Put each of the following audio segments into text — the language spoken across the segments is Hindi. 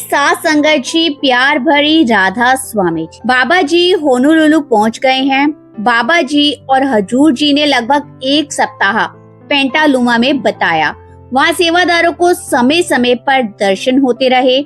साथ संगत जी, प्यार भरी राधा स्वामी जी। बाबा जी होनोलुलु पहुंच गए हैं। बाबा जी और हजूर जी ने लगभग एक सप्ताह पेंटालुमा में बताया। वहाँ सेवादारों को समय समय पर दर्शन होते रहे।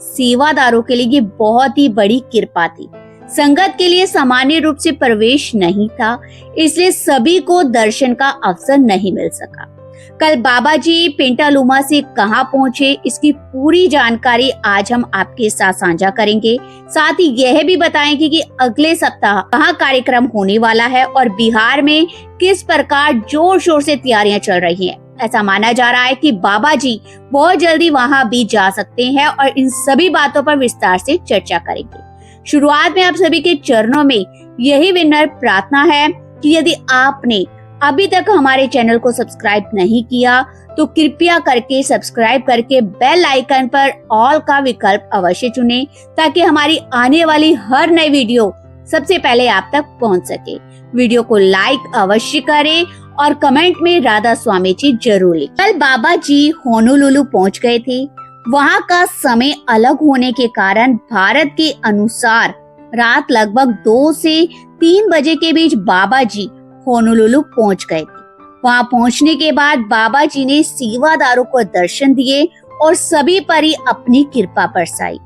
सेवादारों के लिए ये बहुत ही बड़ी कृपा थी। संगत के लिए सामान्य रूप से प्रवेश नहीं था, इसलिए सभी को दर्शन का अवसर नहीं मिल सका। कल बाबा जी पेंटालुमा से कहां पहुंचे, इसकी पूरी जानकारी आज हम आपके साथ साझा करेंगे। साथ ही यह भी बताएंगे कि अगले सप्ताह कहां कार्यक्रम होने वाला है और बिहार में किस प्रकार जोर शोर से तैयारियां चल रही हैं। ऐसा माना जा रहा है कि बाबा जी बहुत जल्दी वहां भी जा सकते हैं और इन सभी बातों पर विस्तार से चर्चा करेंगे। शुरुआत में आप सभी के चरणों में यही विनम्र प्रार्थना है कि यदि आपने अभी तक हमारे चैनल को सब्सक्राइब नहीं किया तो कृपया करके सब्सक्राइब करके बेल आइकन पर ऑल का विकल्प अवश्य चुनें, ताकि हमारी आने वाली हर नई वीडियो सबसे पहले आप तक पहुंच सके। वीडियो को लाइक अवश्य करें और कमेंट में राधा स्वामी जी जरूर लिखें। कल बाबा जी होनोलुलु पहुंच गए थे। वहाँ का समय अलग होने के कारण भारत के अनुसार रात लगभग 2 से 3 बजे के बीच बाबा जी होनोलुलु पहुंच गए थे। वहाँ पहुंचने के बाद बाबा जी ने सेवादारों को दर्शन दिए और सभी पर ही अपनी कृपा बरसाई।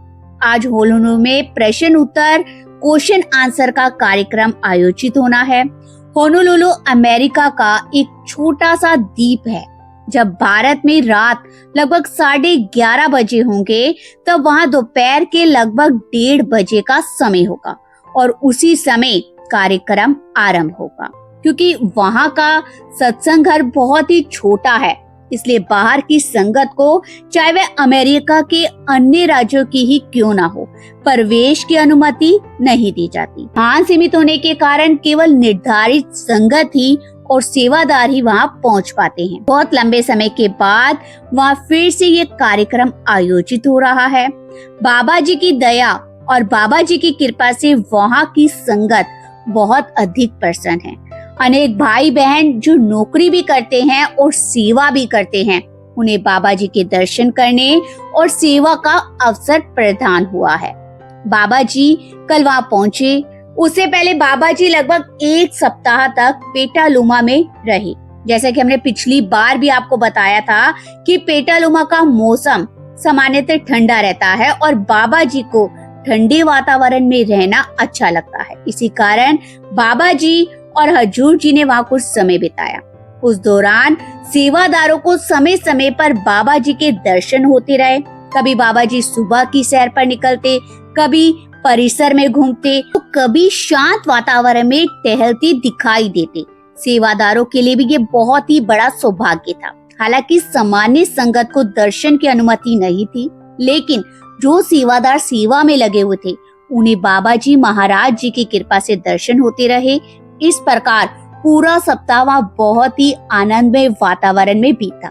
आज होनोलुलु में प्रश्न उत्तर क्वेश्चन आंसर का कार्यक्रम आयोजित होना है। होनोलुलु अमेरिका का एक छोटा सा द्वीप है। जब भारत में रात लगभग 11:30 बजे होंगे, तब वहाँ दोपहर के लगभग 1:30 बजे का समय होगा और उसी समय कार्यक्रम आरंभ होगा। क्योंकि वहाँ का सत्संग घर बहुत ही छोटा है, इसलिए बाहर की संगत को, चाहे वह अमेरिका के अन्य राज्यों की ही क्यों ना हो, प्रवेश की अनुमति नहीं दी जाती। स्थान सीमित होने के कारण केवल निर्धारित संगत ही और सेवादार ही वहाँ पहुँच पाते हैं। बहुत लंबे समय के बाद वहाँ फिर से ये कार्यक्रम आयोजित हो रहा है। बाबा जी की दया और बाबा जी की कृपा से वहाँ की संगत बहुत अधिक प्रसन्न है। अनेक भाई बहन जो नौकरी भी करते हैं और सेवा भी करते हैं, उन्हें बाबा जी के दर्शन करने और सेवा का अवसर प्रदान हुआ है। बाबा जी कल वहाँ पहुँचे। उससे पहले बाबा जी लगभग एक सप्ताह तक पेटालुमा में रहे। जैसे कि हमने पिछली बार भी आपको बताया था कि पेटालुमा का मौसम सामान्यतः ठंडा रहता है और बाबा जी को ठंडे वातावरण में रहना अच्छा लगता है। इसी कारण बाबा जी और हजूर जी ने वहाँ कुछ समय बिताया। उस दौरान सेवादारों को समय समय पर बाबा जी के दर्शन होते रहे। कभी बाबा जी सुबह की सैर पर निकलते, कभी परिसर में घूमते, तो कभी शांत वातावरण में टहलते दिखाई देते। सेवादारों के लिए भी ये बहुत ही बड़ा सौभाग्य था। हालांकि सामान्य संगत को दर्शन की अनुमति नहीं थी, लेकिन जो सेवादार सेवा में लगे हुए थे, उन्हें बाबा जी महाराज जी की कृपा से दर्शन होते रहे। इस प्रकार पूरा सप्ताह वहाँ बहुत ही आनंदमय वातावरण में बीता।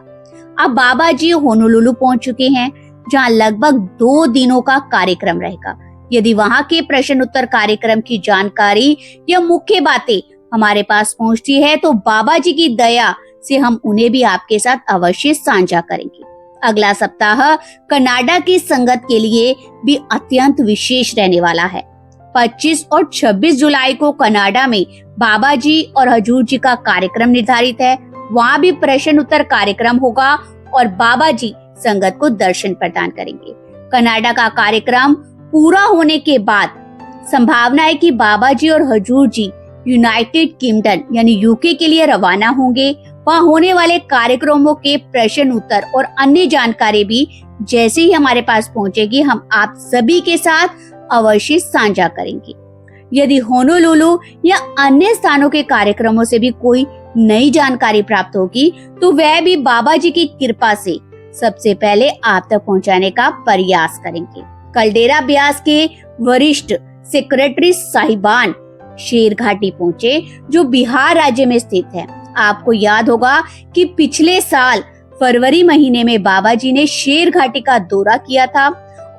अब बाबा जी होनोलुलु पहुंच चुके हैं, जहाँ लगभग 2 दिनों का कार्यक्रम रहेगा। यदि वहाँ के प्रश्न उत्तर कार्यक्रम की जानकारी या मुख्य बातें हमारे पास पहुँचती है, तो बाबा जी की दया से हम उन्हें भी आपके साथ अवश्य साझा करेंगे। अगला सप्ताह कनाडा की संगत के लिए भी अत्यंत विशेष रहने वाला है। 25 और 26 जुलाई को कनाडा में बाबा जी और हजूर जी का कार्यक्रम निर्धारित है। वहाँ भी प्रश्न उत्तर कार्यक्रम होगा और बाबा जी संगत को दर्शन प्रदान करेंगे। कनाडा का कार्यक्रम पूरा होने के बाद संभावना है कि बाबा जी और हजूर जी यूनाइटेड किंगडम यानी यूके के लिए रवाना होंगे। वहाँ होने वाले कार्यक्रमों के प्रश्न उत्तर और अन्य जानकारी भी जैसे ही हमारे पास पहुँचेगी, हम आप सभी के साथ अवश्य साझा करेंगे। यदि होनोलुलु या अन्य स्थानों के कार्यक्रमों से भी कोई नई जानकारी प्राप्त होगी, तो वह भी बाबा जी की कृपा से सबसे पहले आप तक पहुंचाने का प्रयास करेंगे। कल डेरा ब्यास के वरिष्ठ सेक्रेटरी साहिबान शेर घाटी पहुंचे, जो बिहार राज्य में स्थित है। आपको याद होगा कि पिछले साल फरवरी महीने में बाबा जी ने शेर घाटी का दौरा किया था।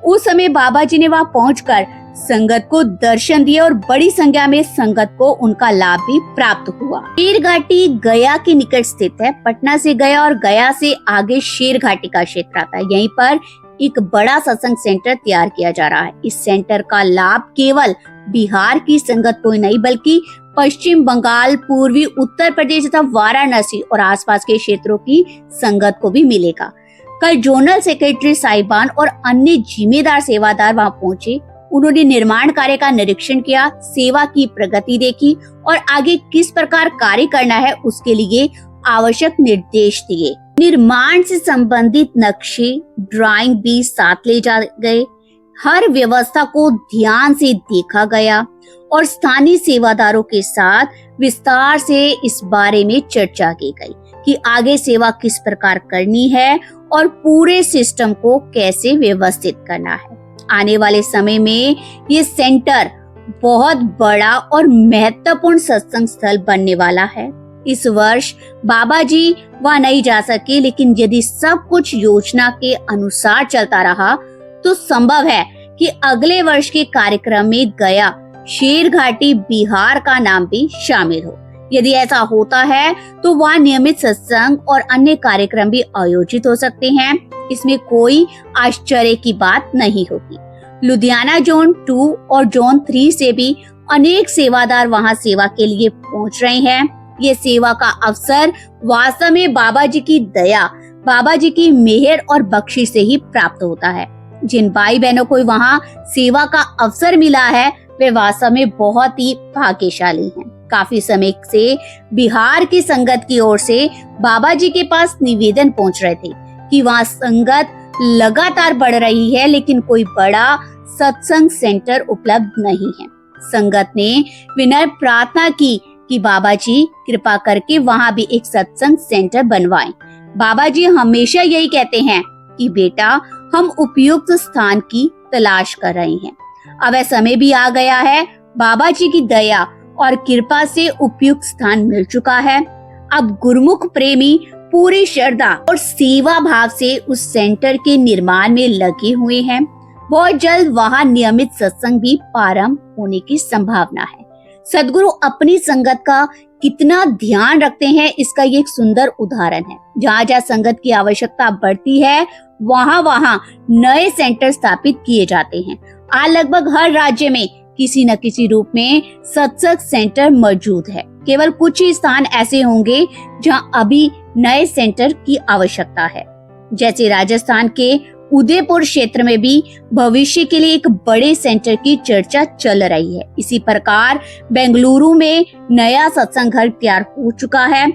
उस समय बाबा जी ने वहां पहुंचकर संगत को दर्शन दिए और बड़ी संख्या में संगत को उनका लाभ भी प्राप्त हुआ। शेर घाटी गया के निकट स्थित है। पटना से गया और गया से आगे शेर घाटी का क्षेत्र आता है। यहीं पर एक बड़ा सत्संग सेंटर तैयार किया जा रहा है। इस सेंटर का लाभ केवल बिहार की संगत को ही नहीं बल्कि पश्चिम बंगाल, पूर्वी उत्तर प्रदेश तथा वाराणसी और आसपास के क्षेत्रों की संगत को भी मिलेगा। कल जोनल सेक्रेटरी साहिबान और अन्य जिम्मेदार सेवादार वहां पहुंचे। उन्होंने निर्माण कार्य का निरीक्षण किया, सेवा की प्रगति देखी और आगे किस प्रकार कार्य करना है उसके लिए आवश्यक निर्देश दिए। निर्माण से संबंधित नक्शे, ड्राइंग भी साथ ले जा गए। हर व्यवस्था को ध्यान से देखा गया और स्थानीय सेवादारों के साथ विस्तार से इस बारे में चर्चा की गई कि आगे सेवा किस प्रकार करनी है और पूरे सिस्टम को कैसे व्यवस्थित करना है। आने वाले समय में ये सेंटर बहुत बड़ा और महत्वपूर्ण सत्संग स्थल बनने वाला है। इस वर्ष बाबा जी वहां नहीं जा सके, लेकिन यदि सब कुछ योजना के अनुसार चलता रहा तो संभव है कि अगले वर्ष के कार्यक्रम में गया शेर घाटी बिहार का नाम भी शामिल हो। यदि ऐसा होता है तो वहाँ नियमित सत्संग और अन्य कार्यक्रम भी आयोजित हो सकते हैं। इसमें कोई आश्चर्य की बात नहीं होगी। लुधियाना जोन 2 और जोन 3 से भी अनेक सेवादार वहाँ सेवा के लिए पहुँच रहे हैं। ये सेवा का अवसर वास्तव में बाबा जी की दया, बाबा जी की मेहर और बख्शिश से ही प्राप्त होता है। जिन भाई बहनों को वहाँ सेवा का अवसर मिला है वे वास्तव में बहुत ही भाग्यशाली हैं। काफी समय से बिहार की संगत की ओर से बाबा जी के पास निवेदन पहुंच रहे थे कि वहाँ संगत लगातार बढ़ रही है, लेकिन कोई बड़ा सत्संग सेंटर उपलब्ध नहीं है। संगत ने विनम्र प्रार्थना की कि बाबा जी कृपा करके वहाँ भी एक सत्संग सेंटर बनवाएं। बाबा जी हमेशा यही कहते हैं कि बेटा हम उपयुक्त स्थान की तलाश कर रहे हैं। अब वह समय भी आ गया है। बाबा जी की दया और कृपा से उपयुक्त स्थान मिल चुका है। अब गुरुमुख प्रेमी पूरी श्रद्धा और सेवा भाव से उस सेंटर के निर्माण में लगे हुए हैं। बहुत जल्द वहाँ नियमित सत्संग भी प्रारंभ होने की संभावना है। सदगुरु अपनी संगत का कितना ध्यान रखते हैं इसका ये एक सुंदर उदाहरण है। जहाँ जहाँ संगत की आवश्यकता बढ़ती है वहाँ वहाँ नए सेंटर स्थापित किए जाते हैं। आज लगभग हर राज्य में किसी न किसी रूप में सत्संग सेंटर मौजूद है। केवल कुछ ही स्थान ऐसे होंगे जहाँ अभी नए सेंटर की आवश्यकता है। जैसे राजस्थान के उदयपुर क्षेत्र में भी भविष्य के लिए एक बड़े सेंटर की चर्चा चल रही है। इसी प्रकार बेंगलुरु में नया सत्संग घर तैयार हो चुका है।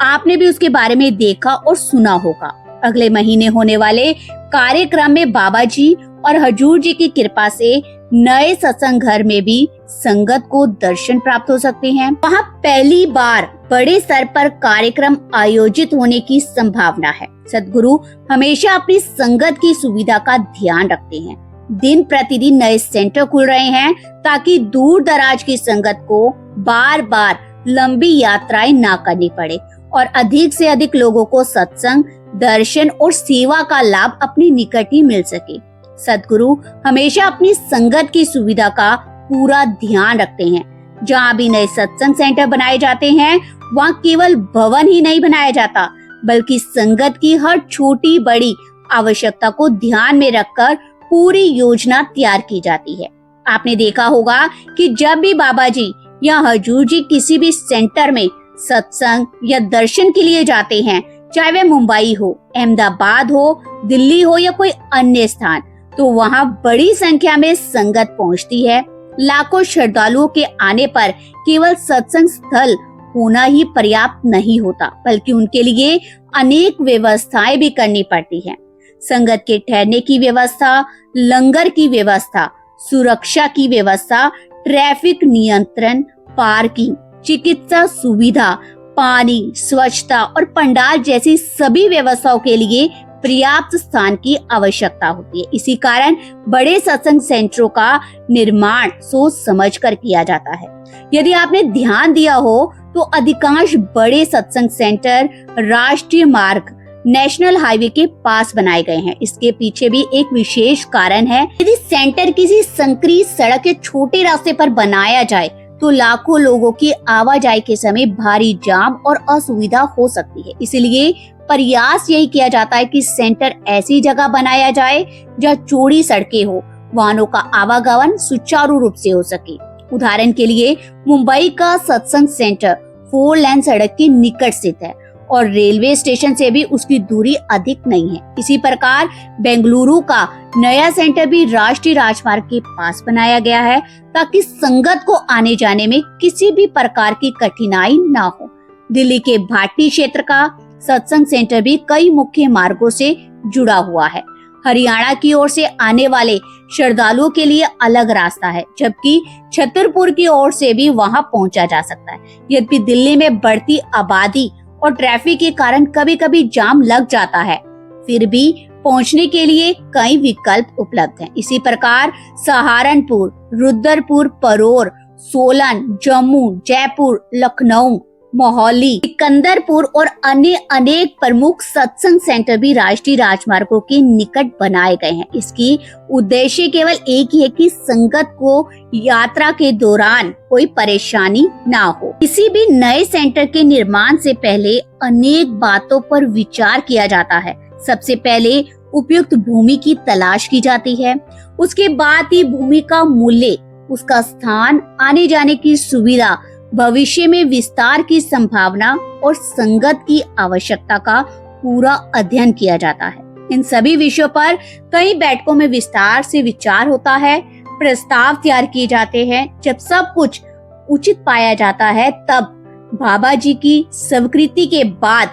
आपने भी उसके बारे में देखा और सुना होगा। अगले महीने होने वाले कार्यक्रम में बाबा जी और हजूर जी की कृपा से नए सत्संग घर में भी संगत को दर्शन प्राप्त हो सकते हैं। वहाँ पहली बार बड़े स्तर पर कार्यक्रम आयोजित होने की संभावना है। सदगुरु हमेशा अपनी संगत की सुविधा का ध्यान रखते हैं। दिन प्रतिदिन नए सेंटर खुल रहे हैं ताकि दूर दराज की संगत को बार बार लंबी यात्राएं ना करनी पड़े और अधिक से अधिक लोगों को सत्संग, दर्शन और सेवा का लाभ अपने निकट ही मिल सके। सदगुरु हमेशा अपनी संगत की सुविधा का पूरा ध्यान रखते हैं। जहाँ भी नए सत्संग सेंटर बनाए जाते हैं वहाँ केवल भवन ही नहीं बनाया जाता बल्कि संगत की हर छोटी बड़ी आवश्यकता को ध्यान में रखकर पूरी योजना तैयार की जाती है। आपने देखा होगा कि जब भी बाबा जी या हजूर जी किसी भी सेंटर में सत्संग या दर्शन के लिए जाते हैं, चाहे वह मुंबई हो, अहमदाबाद हो, दिल्ली हो या कोई अन्य स्थान, तो वहाँ बड़ी संख्या में संगत पहुँचती है। लाखों श्रद्धालुओं के आने पर केवल सत्संग स्थल होना ही पर्याप्त नहीं होता बल्कि उनके लिए अनेक व्यवस्थाएं भी करनी पड़ती हैं। संगत के ठहरने की व्यवस्था, लंगर की व्यवस्था, सुरक्षा की व्यवस्था, ट्रैफिक नियंत्रण, पार्किंग, चिकित्सा सुविधा, पानी, स्वच्छता और पंडाल जैसी सभी व्यवस्थाओं के लिए पर्याप्त स्थान की आवश्यकता होती है। इसी कारण बड़े सत्संग सेंटरों का निर्माण सोच समझकर किया जाता है। यदि आपने ध्यान दिया हो तो अधिकांश बड़े सत्संग सेंटर राष्ट्रीय मार्ग, नेशनल हाईवे के पास बनाए गए हैं। इसके पीछे भी एक विशेष कारण है। यदि सेंटर किसी संकरी सड़क या छोटे रास्ते पर बनाया जाए तो लाखों लोगों की आवाजाही के समय भारी जाम और असुविधा हो सकती है। इसलिए प्रयास यही किया जाता है कि सेंटर ऐसी जगह बनाया जाए जहाँ चौड़ी सड़कें हो, वाहनों का आवागमन सुचारू रूप से हो सके। उदाहरण के लिए मुंबई का सत्संग सेंटर 4 लेन सड़क के निकट स्थित है और रेलवे स्टेशन से भी उसकी दूरी अधिक नहीं है। इसी प्रकार बेंगलुरु का नया सेंटर भी राष्ट्रीय राजमार्ग के पास बनाया गया है ताकि संगत को आने जाने में किसी भी प्रकार की कठिनाई ना हो। दिल्ली के भाटी क्षेत्र का सत्संग सेंटर भी कई मुख्य मार्गों से जुड़ा हुआ है। हरियाणा की ओर से आने वाले श्रद्धालुओं के लिए अलग रास्ता है, जबकि छतरपुर की ओर से भी वहां पहुंचा जा सकता है। यद्यपि दिल्ली में बढ़ती आबादी और ट्रैफिक के कारण कभी कभी जाम लग जाता है, फिर भी पहुंचने के लिए कई विकल्प उपलब्ध हैं। इसी प्रकार सहारनपुर, रुद्रपुर, परोर, सोलन, जम्मू, जयपुर, लखनऊ, मोहाली, सिकंदरपुर और अन्य अनेक प्रमुख सत्संग सेंटर भी राष्ट्रीय राजमार्गों के निकट बनाए गए हैं। इसकी उद्देश्य केवल एक ही है कि संगत को यात्रा के दौरान कोई परेशानी ना हो। किसी भी नए सेंटर के निर्माण से पहले अनेक बातों पर विचार किया जाता है। सबसे पहले उपयुक्त भूमि की तलाश की जाती है, उसके बाद ही भूमि का मूल्य, उसका स्थान, आने जाने की सुविधा, भविष्य में विस्तार की संभावना और संगत की आवश्यकता का पूरा अध्ययन किया जाता है। इन सभी विषयों पर कई बैठकों में विस्तार से विचार होता है, प्रस्ताव तैयार किए जाते हैं। जब सब कुछ उचित पाया जाता है तब बाबा जी की स्वीकृति के बाद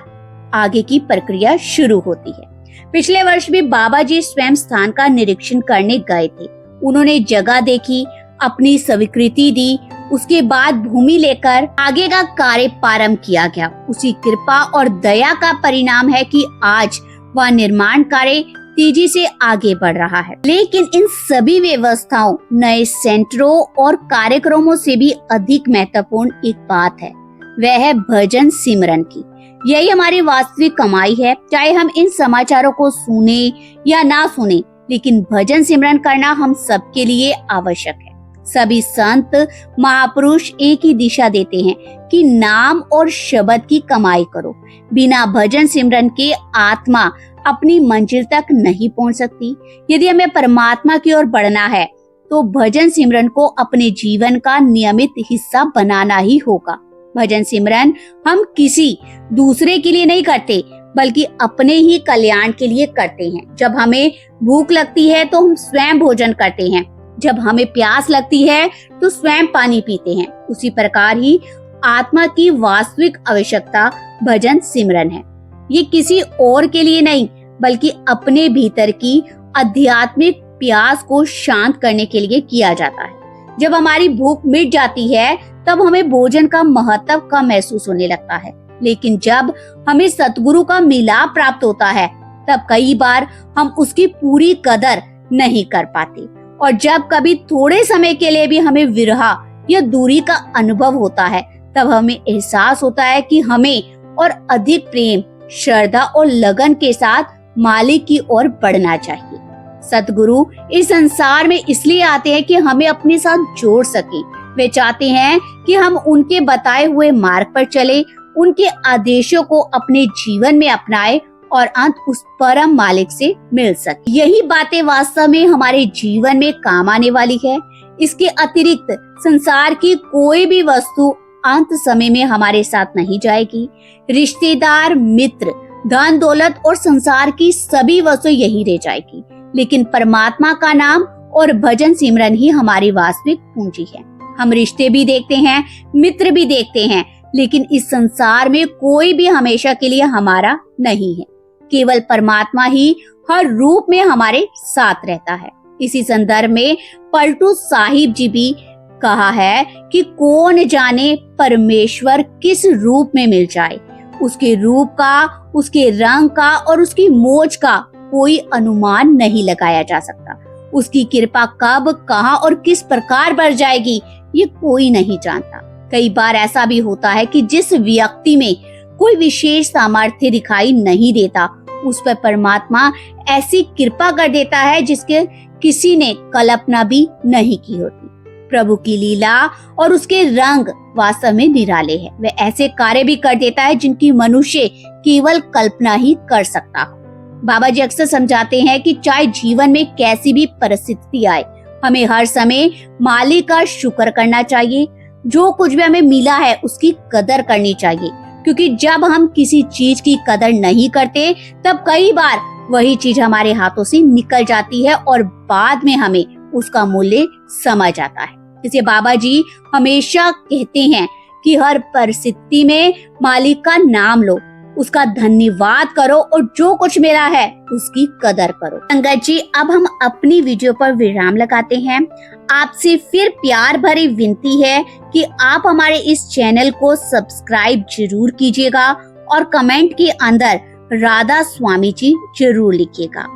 आगे की प्रक्रिया शुरू होती है। पिछले वर्ष भी बाबा जी स्वयं स्थान का निरीक्षण करने गए थे। उन्होंने जगह देखी, अपनी स्वीकृति दी, उसके बाद भूमि लेकर आगे का कार्य प्रारंभ किया गया। उसी कृपा और दया का परिणाम है कि आज वह निर्माण कार्य तेजी से आगे बढ़ रहा है। लेकिन इन सभी व्यवस्थाओं, नए सेंटरों और कार्यक्रमों से भी अधिक महत्वपूर्ण एक बात है, वह है भजन सिमरन की। यही हमारी वास्तविक कमाई है। चाहे हम इन समाचारों को सुने या ना सुने, लेकिन भजन सिमरन करना हम सबके लिए आवश्यक है। सभी संत महापुरुष एक ही दिशा देते हैं कि नाम और शब्द की कमाई करो। बिना भजन सिमरन के आत्मा अपनी मंजिल तक नहीं पहुंच सकती। यदि हमें परमात्मा की ओर बढ़ना है तो भजन सिमरन को अपने जीवन का नियमित हिस्सा बनाना ही होगा। भजन सिमरन हम किसी दूसरे के लिए नहीं करते, बल्कि अपने ही कल्याण के लिए करते हैं। जब हमें भूख लगती है तो हम स्वयं भोजन करते हैं, जब हमें प्यास लगती है तो स्वयं पानी पीते हैं। उसी प्रकार ही आत्मा की वास्तविक आवश्यकता भजन सिमरन है। ये किसी और के लिए नहीं, बल्कि अपने भीतर की आध्यात्मिक प्यास को शांत करने के लिए किया जाता है। जब हमारी भूख मिट जाती है तब हमें भोजन का महत्व का महसूस होने लगता है। लेकिन जब हमें सतगुरु का मिलाप प्राप्त होता है तब कई बार हम उसकी पूरी कदर नहीं कर पाते। और जब कभी थोड़े समय के लिए भी हमें विरह या दूरी का अनुभव होता है तब हमें एहसास होता है कि हमें और अधिक प्रेम, श्रद्धा और लगन के साथ मालिक की ओर बढ़ना चाहिए। सतगुरु इस संसार में इसलिए आते हैं कि हमें अपने साथ जोड़ सके। वे चाहते हैं कि हम उनके बताए हुए मार्ग पर चले, उनके आदेशों को अपने जीवन में अपनाएं और अंत उस परम मालिक से मिल सके। यही बातें वास्तव में हमारे जीवन में काम आने वाली है। इसके अतिरिक्त संसार की कोई भी वस्तु अंत समय में हमारे साथ नहीं जाएगी। रिश्तेदार, मित्र, धन दौलत और संसार की सभी वस्तु यही रह जाएगी, लेकिन परमात्मा का नाम और भजन सिमरन ही हमारी वास्तविक पूंजी है। हम रिश्ते भी देखते हैं, मित्र भी देखते हैं, लेकिन इस संसार में कोई भी हमेशा के लिए हमारा नहीं है। केवल परमात्मा ही हर रूप में हमारे साथ रहता है। इसी संदर्भ में पलटू साहिब जी भी कहा है कि कौन जाने परमेश्वर किस रूप में मिल जाए। उसके रूप का, उसके रंग का और उसकी मोज का कोई अनुमान नहीं लगाया जा सकता। उसकी कृपा कब, कहां और किस प्रकार बढ़ जाएगी ये कोई नहीं जानता। कई बार ऐसा भी होता है कि जिस व्यक्ति में कोई विशेष सामर्थ्य दिखाई नहीं देता, उस पर परमात्मा ऐसी कृपा कर देता है जिसके किसी ने कल्पना भी नहीं की होती। प्रभु की लीला और उसके रंग वास्तव में निराले हैं। वह ऐसे कार्य भी कर देता है जिनकी मनुष्य केवल कल्पना ही कर सकता हो। बाबा जी अक्सर समझाते हैं कि चाहे जीवन में कैसी भी परिस्थिति आए, हमें हर समय मालिक का शुक्र करना चाहिए। जो कुछ भी हमें मिला है उसकी कदर करनी चाहिए, क्योंकि जब हम किसी चीज की कदर नहीं करते तब कई बार वही चीज हमारे हाथों से निकल जाती है और बाद में हमें उसका मूल्य समझ आता है। इसलिए बाबा जी हमेशा कहते हैं कि हर परिस्थिति में मालिक का नाम लो, उसका धन्यवाद करो और जो कुछ मिला है उसकी कदर करो। संगत जी, अब हम अपनी वीडियो पर विराम लगाते हैं। आपसे फिर प्यार भरी विनती है कि आप हमारे इस चैनल को सब्सक्राइब जरूर कीजिएगा और कमेंट के अंदर राधा स्वामी जी जरूर लिखिएगा।